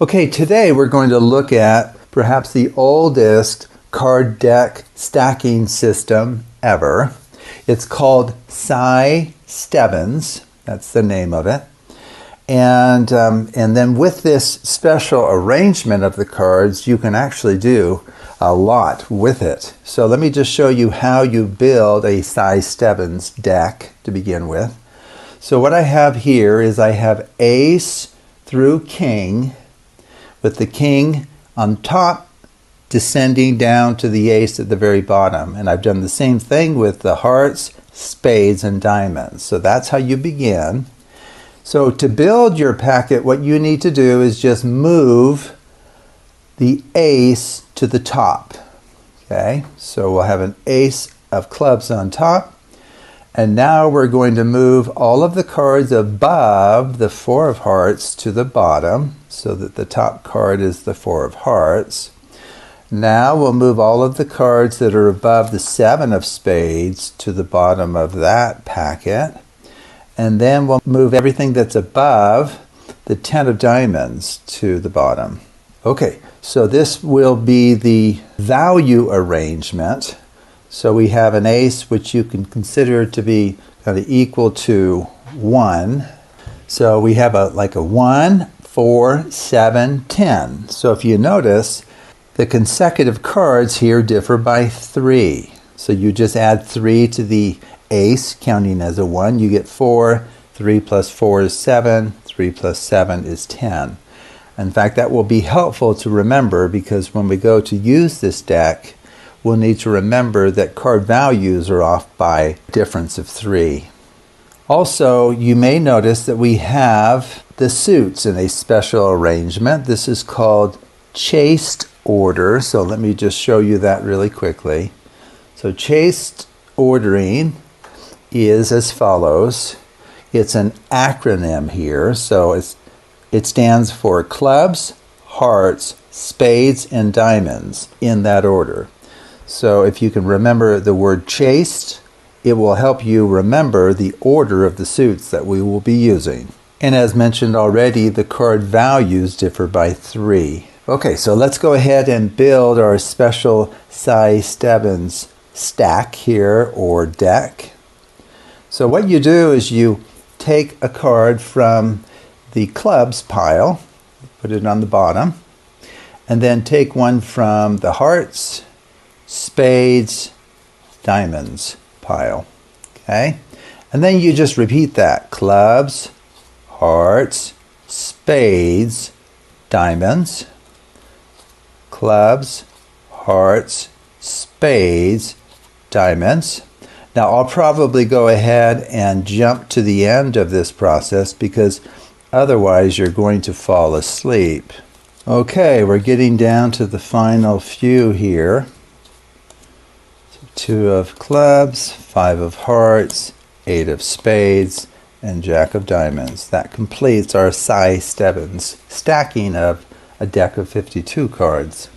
Okay, today we're going to look at perhaps the oldest card deck stacking system ever. It's called Si Stebbins. That's the name of it. And then with this special arrangement of the cards, you can actually do a lot with it. So let me just show you how you build a Si Stebbins deck to begin with. So what I have here is I have ace through king, with the king on top descending down to the ace at the very bottom. And I've done the same thing with the hearts, spades, and diamonds. So that's how you begin. So to build your packet, what you need to do is just move the ace to the top. Okay, so we'll have an ace of clubs on top. And now we're going to move all of the cards above the four of hearts to the bottom, so that the top card is the four of hearts. Now we'll move all of the cards that are above the seven of spades to the bottom of that packet. And then we'll move everything that's above the 10 of diamonds to the bottom. Okay, so this will be the value arrangement. So we have an ace, which you can consider to be kind of equal to 1. So we have like a 1, 4, 7, 10. So if you notice, the consecutive cards here differ by 3. So you just add 3 to the ace, counting as a 1. You get 4. 3 plus 4 is 7. 3 plus 7 is 10. In fact, that will be helpful to remember, because when we go to use this deck, we'll need to remember that card values are off by a difference of 3. Also, you may notice that we have the suits in a special arrangement. This is called chaste order. So let me just show you that really quickly. So chaste ordering is as follows. It's an acronym here. So it stands for clubs, hearts, spades, and diamonds in that order. So if you can remember the word chaste, it will help you remember the order of the suits that we will be using. And as mentioned already, the card values differ by 3. Okay, so let's go ahead and build our special Si Stebbins stack here, or deck. So what you do is you take a card from the clubs pile, put it on the bottom, and then take one from the hearts, spades, diamonds pile. Okay? And then you just repeat that. Clubs, hearts, spades, diamonds. Clubs, hearts, spades, diamonds. Now I'll probably go ahead and jump to the end of this process, because otherwise you're going to fall asleep. Okay, we're getting down to the final few here. 2 of clubs, 5 of hearts, 8 of spades, and jack of diamonds. That completes our Si Stebbins stacking of a deck of 52 cards.